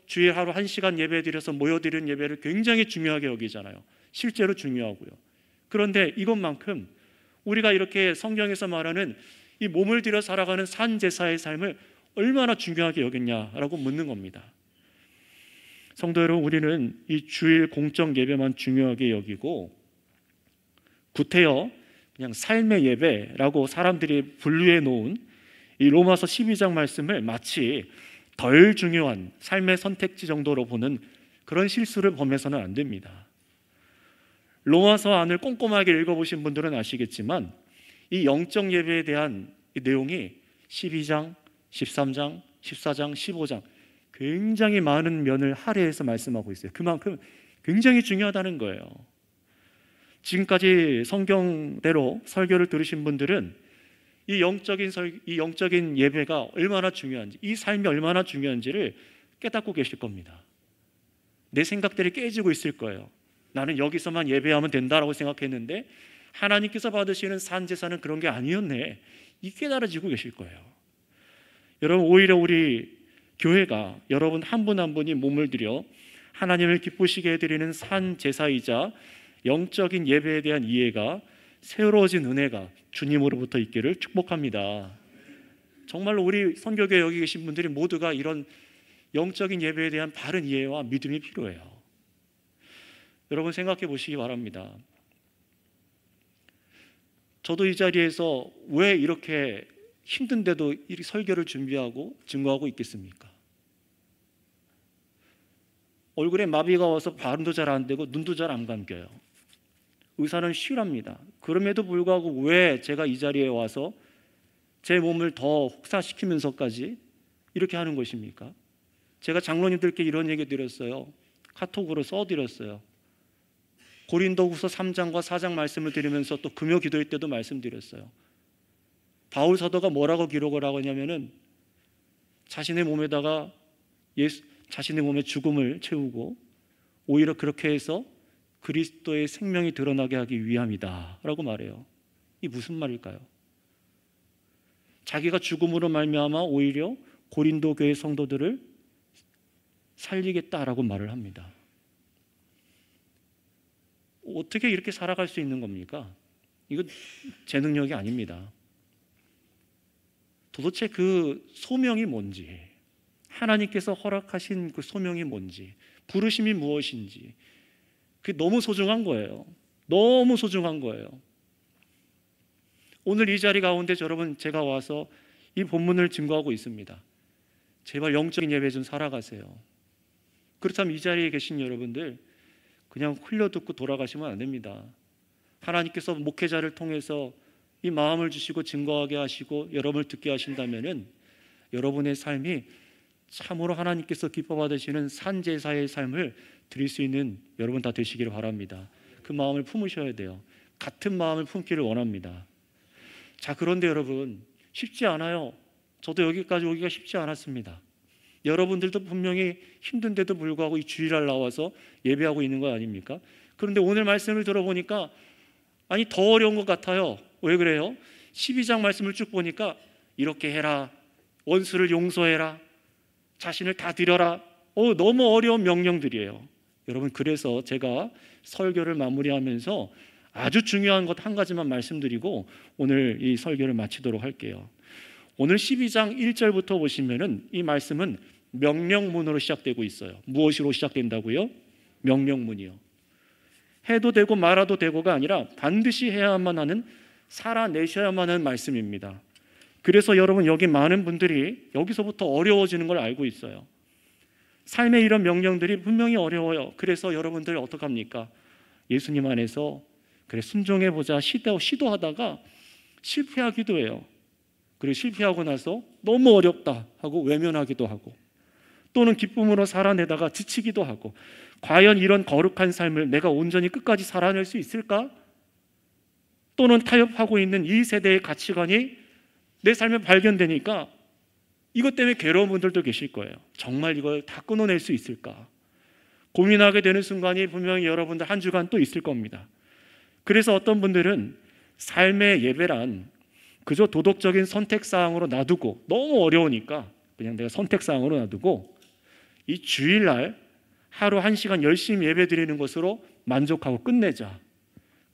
주일 하루 1시간 예배 드려서 모여드리는 예배를 굉장히 중요하게 여기잖아요. 실제로 중요하고요. 그런데 이것만큼 우리가 이렇게 성경에서 말하는 이 몸을 들여 살아가는 산제사의 삶을 얼마나 중요하게 여겼냐라고 묻는 겁니다. 성도 여러분, 우리는 이 주일 공적 예배만 중요하게 여기고 구태여 그냥 삶의 예배라고 사람들이 분류해 놓은 이 로마서 12장 말씀을 마치 덜 중요한 삶의 선택지 정도로 보는 그런 실수를 범해서는 안 됩니다. 로마서 안을 꼼꼼하게 읽어보신 분들은 아시겠지만 이 영적 예배에 대한 이 내용이 12장, 13장, 14장, 15장 굉장히 많은 면을 할애해서 말씀하고 있어요. 그만큼 굉장히 중요하다는 거예요. 지금까지 성경대로 설교를 들으신 분들은 이 영적인 예배가 얼마나 중요한지, 이 삶이 얼마나 중요한지를 깨닫고 계실 겁니다. 내 생각들이 깨지고 있을 거예요. 나는 여기서만 예배하면 된다라고 생각했는데 하나님께서 받으시는 산제사는 그런 게 아니었네. 이 깨달아지고 계실 거예요. 여러분, 오히려 우리 교회가 여러분 한 분 한 분이 몸을 들여 하나님을 기쁘시게 해드리는 산제사이자 영적인 예배에 대한 이해가 새로워진 은혜가 주님으로부터 있기를 축복합니다. 정말로 우리 선교교회 여기 계신 분들이 모두가 이런 영적인 예배에 대한 바른 이해와 믿음이 필요해요. 여러분 생각해 보시기 바랍니다. 저도 이 자리에서 왜 이렇게 힘든데도 이 설교를 준비하고 증거하고 있겠습니까? 얼굴에 마비가 와서 발음도 잘 안 되고 눈도 잘 안 감겨요. 의사는 쉬랍니다. 그럼에도 불구하고 왜 제가 이 자리에 와서 제 몸을 더 혹사시키면서까지 이렇게 하는 것입니까? 제가 장로님들께 이런 얘기 드렸어요. 카톡으로 써드렸어요. 고린도후서 3장과 4장 말씀을 드리면서 또 금요 기도회 때도 말씀드렸어요. 바울 사도가 뭐라고 기록을 하고 있냐면은 자신의 몸에다가 자신의 몸에 죽음을 채우고 오히려 그렇게 해서 그리스도의 생명이 드러나게 하기 위함이다 라고 말해요. 이 무슨 말일까요? 자기가 죽음으로 말미암아 오히려 고린도 교회 성도들을 살리겠다라고 말을 합니다. 어떻게 이렇게 살아갈 수 있는 겁니까? 이거 제 능력이 아닙니다. 도대체 그 소명이 뭔지, 하나님께서 허락하신 그 소명이 뭔지, 부르심이 무엇인지, 그게 너무 소중한 거예요. 너무 소중한 거예요. 오늘 이 자리 가운데 여러분, 제가 와서 이 본문을 증거하고 있습니다. 제발 영적인 예배 좀 살아가세요. 그렇다면 이 자리에 계신 여러분들 그냥 흘려듣고 돌아가시면 안 됩니다. 하나님께서 목회자를 통해서 이 마음을 주시고 증거하게 하시고 여러분을 듣게 하신다면은 여러분의 삶이 참으로 하나님께서 기뻐 받으시는 산제사의 삶을 드릴 수 있는 여러분 다 되시기를 바랍니다. 그 마음을 품으셔야 돼요. 같은 마음을 품기를 원합니다. 자, 그런데 여러분, 쉽지 않아요. 저도 여기까지 오기가 쉽지 않았습니다. 여러분들도 분명히 힘든데도 불구하고 이 주일날 나와서 예배하고 있는 거 아닙니까? 그런데 오늘 말씀을 들어보니까 아니 더 어려운 것 같아요. 왜 그래요? 12장 말씀을 쭉 보니까 이렇게 해라, 원수를 용서해라, 자신을 다 드려라, 너무 어려운 명령들이에요. 여러분, 그래서 제가 설교를 마무리하면서 아주 중요한 것 한 가지만 말씀드리고 오늘 이 설교를 마치도록 할게요. 오늘 12장 1절부터 보시면은 이 말씀은 명령문으로 시작되고 있어요. 무엇으로 시작된다고요? 명령문이요. 해도 되고 말아도 되고가 아니라 반드시 해야만 하는, 살아내셔야만 하는 말씀입니다. 그래서 여러분, 여기 많은 분들이 여기서부터 어려워지는 걸 알고 있어요. 삶의 이런 명령들이 분명히 어려워요. 그래서 여러분들 어떡합니까? 예수님 안에서 그래 순종해보자 시도하다가 실패하기도 해요. 그리고 실패하고 나서 너무 어렵다 하고 외면하기도 하고, 또는 기쁨으로 살아내다가 지치기도 하고, 과연 이런 거룩한 삶을 내가 온전히 끝까지 살아낼 수 있을까? 또는 타협하고 있는 이 세대의 가치관이 내 삶에 발견되니까 이것 때문에 괴로운 분들도 계실 거예요. 정말 이걸 다 끊어낼 수 있을까? 고민하게 되는 순간이 분명히 여러분들 한 주간 또 있을 겁니다. 그래서 어떤 분들은 삶의 예배란 그저 도덕적인 선택사항으로 놔두고, 너무 어려우니까 그냥 내가 선택사항으로 놔두고 이 주일날 하루 1시간 열심히 예배 드리는 것으로 만족하고 끝내자,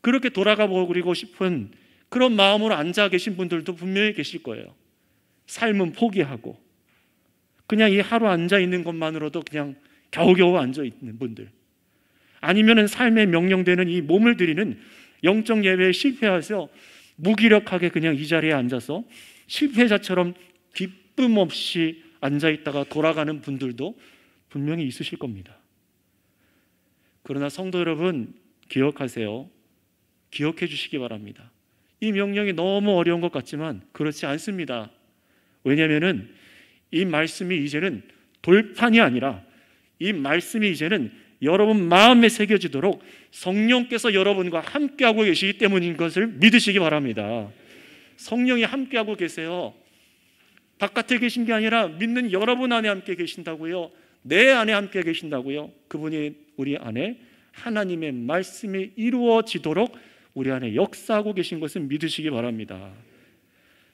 그렇게 돌아가 버리고 싶은 그런 마음으로 앉아 계신 분들도 분명히 계실 거예요. 삶은 포기하고 그냥 이 하루 앉아 있는 것만으로도 그냥 겨우겨우 앉아 있는 분들, 아니면은 삶의 명령되는 이 몸을 드리는 영적 예배에 실패해서 무기력하게 그냥 이 자리에 앉아서 실패자처럼 기쁨 없이 앉아 있다가 돌아가는 분들도 분명히 있으실 겁니다. 그러나 성도 여러분, 기억하세요. 기억해 주시기 바랍니다. 이 명령이 너무 어려운 것 같지만 그렇지 않습니다. 왜냐하면 이 말씀이 이제는 돌판이 아니라 이 말씀이 이제는 여러분 마음에 새겨지도록 성령께서 여러분과 함께하고 계시기 때문인 것을 믿으시기 바랍니다. 성령이 함께하고 계세요. 바깥에 계신 게 아니라 믿는 여러분 안에 함께 계신다고요. 내 안에 함께 계신다고요. 그분이 우리 안에 하나님의 말씀이 이루어지도록 우리 안에 역사하고 계신 것을 믿으시기 바랍니다.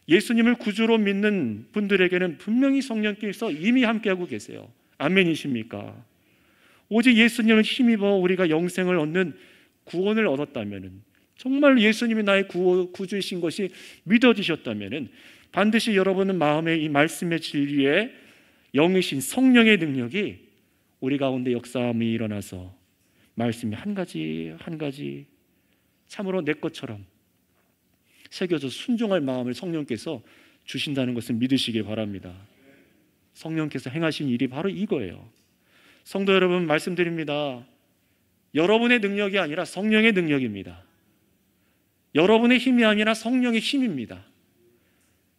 예수님을 구주로 믿는 분들에게는 분명히 성령께서 이미 함께하고 계세요. 아멘이십니까? 오직 예수님을 힘입어 우리가 영생을 얻는 구원을 얻었다면, 정말 예수님이 나의 구주이신 것이 믿어지셨다면 반드시 여러분은 마음에 이 말씀의 진리에 영이신 성령의 능력이 우리 가운데 역사함이 일어나서 말씀이 한 가지 한 가지 참으로 내 것처럼 새겨져 순종할 마음을 성령께서 주신다는 것을 믿으시길 바랍니다. 성령께서 행하신 일이 바로 이거예요. 성도 여러분, 말씀드립니다. 여러분의 능력이 아니라 성령의 능력입니다. 여러분의 힘이 아니라 성령의 힘입니다.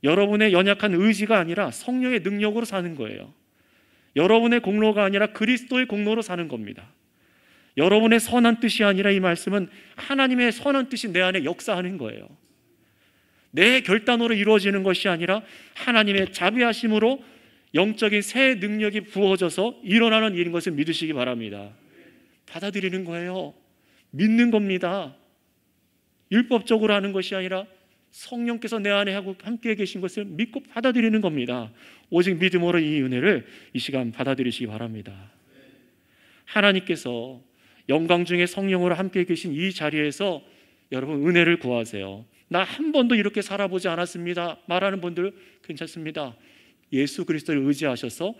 여러분의 연약한 의지가 아니라 성령의 능력으로 사는 거예요. 여러분의 공로가 아니라 그리스도의 공로로 사는 겁니다. 여러분의 선한 뜻이 아니라 이 말씀은 하나님의 선한 뜻이 내 안에 역사하는 거예요. 내 결단으로 이루어지는 것이 아니라 하나님의 자비하심으로 영적인 새 능력이 부어져서 일어나는 일인 것을 믿으시기 바랍니다. 받아들이는 거예요. 믿는 겁니다. 율법적으로 하는 것이 아니라 성령께서 내 안에 하고 함께 계신 것을 믿고 받아들이는 겁니다. 오직 믿음으로 이 은혜를 이 시간 받아들이시기 바랍니다. 하나님께서 영광 중에 성령으로 함께 계신 이 자리에서 여러분 은혜를 구하세요. 나 한 번도 이렇게 살아보지 않았습니다 말하는 분들 괜찮습니다. 예수 그리스도를 의지하셔서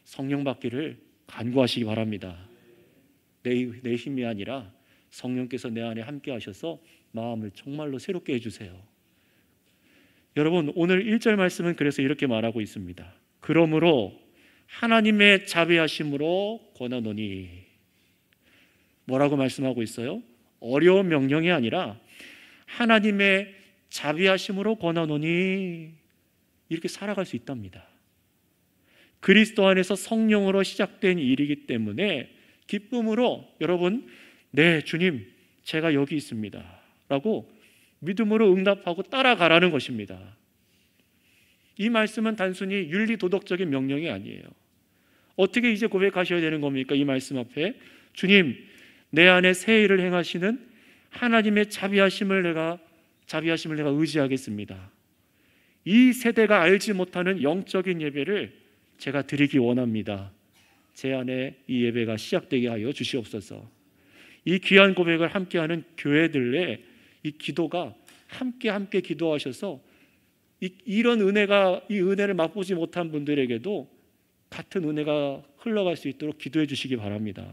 성령 받기를 간구하시기 바랍니다. 내 힘이 아니라 성령께서 내 안에 함께 하셔서 마음을 정말로 새롭게 해주세요. 여러분, 오늘 1절 말씀은 그래서 이렇게 말하고 있습니다. 그러므로 하나님의 자비하심으로 권하노니. 뭐라고 말씀하고 있어요? 어려운 명령이 아니라 하나님의 자비하심으로 권하노니 이렇게 살아갈 수 있답니다. 그리스도 안에서 성령으로 시작된 일이기 때문에 기쁨으로 여러분, 네 주님 제가 여기 있습니다 라고 믿음으로 응답하고 따라가라는 것입니다. 이 말씀은 단순히 윤리도덕적인 명령이 아니에요. 어떻게 이제 고백하셔야 되는 겁니까? 이 말씀 앞에 주님 내 안에 새 일을 행하시는 하나님의 자비하심을 내가 의지하겠습니다. 이 세대가 알지 못하는 영적인 예배를 제가 드리기 원합니다. 제 안에 이 예배가 시작되게 하여 주시옵소서. 이 귀한 고백을 함께하는 교회들의 이 기도가 함께 기도하셔서 이런 이 은혜를 맛보지 못한 분들에게도 같은 은혜가 흘러갈 수 있도록 기도해 주시기 바랍니다.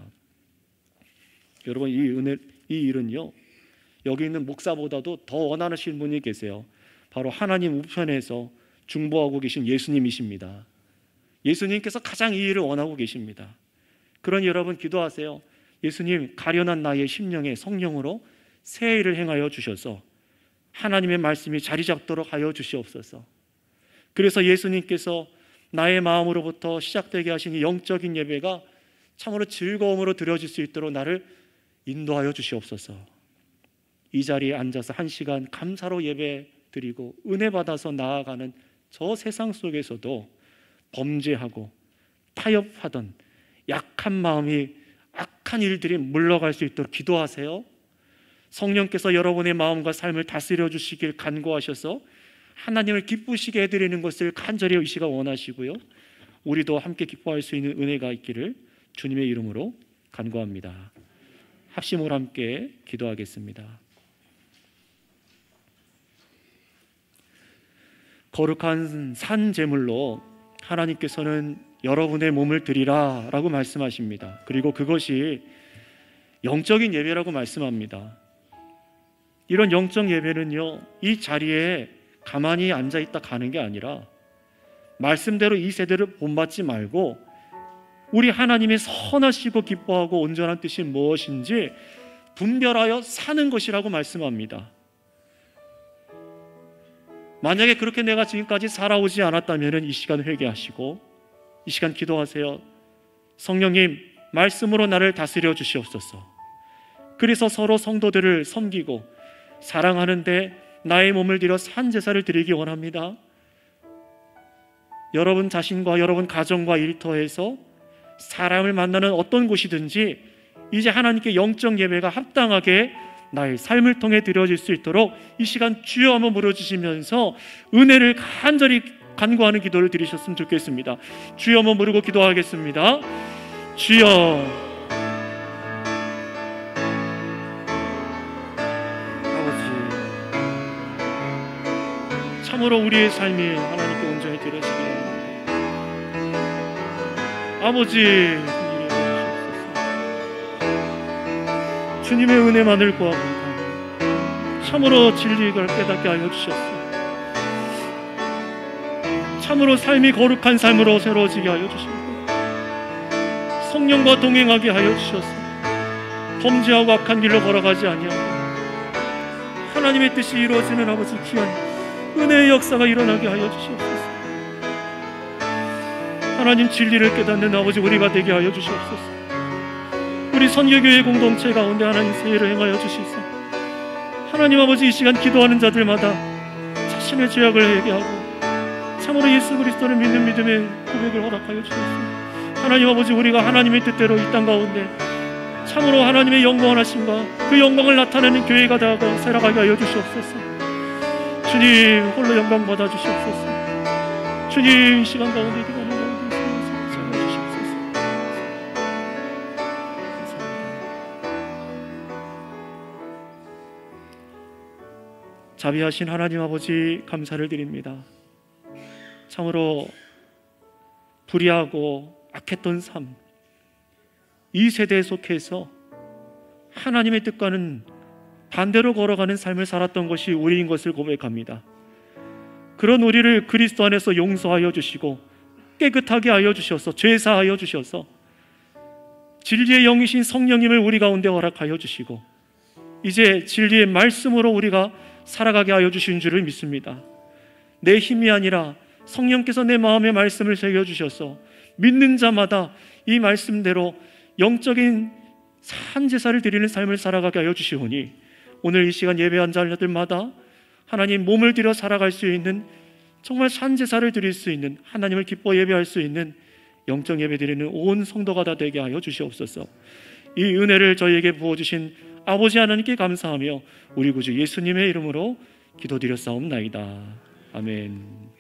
여러분, 이 일은요 여기 있는 목사보다도 더 원하시는 분이 계세요. 바로 하나님 우편에서 중보하고 계신 예수님이십니다. 예수님께서 가장 이 일을 원하고 계십니다. 그러니 여러분 기도하세요. 예수님, 가련한 나의 심령에 성령으로 새 일을 행하여 주셔서 하나님의 말씀이 자리 잡도록 하여 주시옵소서. 그래서 예수님께서 나의 마음으로부터 시작되게 하신 이 영적인 예배가 참으로 즐거움으로 드려질 수 있도록 나를 인도하여 주시옵소서. 이 자리에 앉아서 1시간 감사로 예배 드리고 은혜 받아서 나아가는 저 세상 속에서도 범죄하고 타협하던 약한 마음이 악한 일들이 물러갈 수 있도록 기도하세요. 성령께서 여러분의 마음과 삶을 다스려 주시길 간구하셔서 하나님을 기쁘시게 해드리는 것을 간절히 이 시간 원하시고요, 우리도 함께 기뻐할 수 있는 은혜가 있기를 주님의 이름으로 간구합니다. 합심으로 함께 기도하겠습니다. 거룩한 산 제물로 하나님께서는 여러분의 몸을 드리라 라고 말씀하십니다. 그리고 그것이 영적인 예배라고 말씀합니다. 이런 영적 예배는요, 이 자리에 가만히 앉아있다 가는 게 아니라 말씀대로 이 세대를 본받지 말고 우리 하나님의 선하시고 기뻐하고 온전한 뜻이 무엇인지 분별하여 사는 것이라고 말씀합니다. 만약에 그렇게 내가 지금까지 살아오지 않았다면 이 시간 회개하시고 이 시간 기도하세요. 성령님, 말씀으로 나를 다스려 주시옵소서. 그래서 서로 성도들을 섬기고 사랑하는데 나의 몸을 들여 산 제사를 드리기 원합니다. 여러분 자신과 여러분 가정과 일터에서 사람을 만나는 어떤 곳이든지 이제 하나님께 영적 예배가 합당하게 나의 삶을 통해 드려질 수 있도록 이 시간 주여 한번 물어주시면서 은혜를 간절히 간구하는 기도를 드리셨으면 좋겠습니다. 주여 한번 부르고 기도하겠습니다. 주여, 아버지, 참으로 우리의 삶이 하나님께 온전히 드려지게 아버지, 주님의 은혜만을 구합니다. 참으로 진리를 깨닫게 하여 주셨소. 참으로 삶이 거룩한 삶으로 새로워지게 하여 주시고 성령과 동행하게 하여 주셔서 범죄하고 악한 길로 걸어가지 아니하고 하나님의 뜻이 이루어지는 아버지 귀한 은혜의 역사가 일어나게 하여 주시옵소서. 하나님 진리를 깨닫는 아버지 우리가 되게 하여 주시옵소서. 우리 선교교회 공동체 가운데 하나님 세례를 행하여 주시소. 하나님 아버지 이 시간 기도하는 자들마다 자신의 죄악을 회개하고 참으로 예수 그리스도를 믿는 믿음의 고백을 허락하여 주시옵소서. 하나님 아버지 우리가 하나님의 뜻대로 이 땅 가운데 참으로 하나님의 영광하심과 그 영광을 나타내는 교회가 되어 살아가게 하여 주시옵소서. 주님 홀로 영광 받아 주시옵소서. 주님 이 시간 가운데 기도하는 가운데 있으셔서 주시옵소서. 자비하신 하나님 아버지 감사를 드립니다. 참으로 불의하고 악했던 삶, 이 세대에 속해서 하나님의 뜻과는 반대로 걸어가는 삶을 살았던 것이 우리인 것을 고백합니다. 그런 우리를 그리스도 안에서 용서하여 주시고 깨끗하게 하여 주셔서 죄사하여 주셔서 진리의 영이신 성령님을 우리 가운데 허락하여 주시고 이제 진리의 말씀으로 우리가 살아가게 하여 주신 줄을 믿습니다. 내 힘이 아니라 성령께서 내 마음의 말씀을 새겨주셔서 믿는 자마다 이 말씀대로 영적인 산제사를 드리는 삶을 살아가게 하여 주시오니 오늘 이 시간 예배한 자들마다 하나님 몸을 들여 살아갈 수 있는 정말 산제사를 드릴 수 있는 하나님을 기뻐 예배할 수 있는 영적 예배 드리는 온 성도가 다 되게 하여 주시옵소서. 이 은혜를 저희에게 부어주신 아버지 하나님께 감사하며 우리 구주 예수님의 이름으로 기도드렸사옵나이다. 아멘.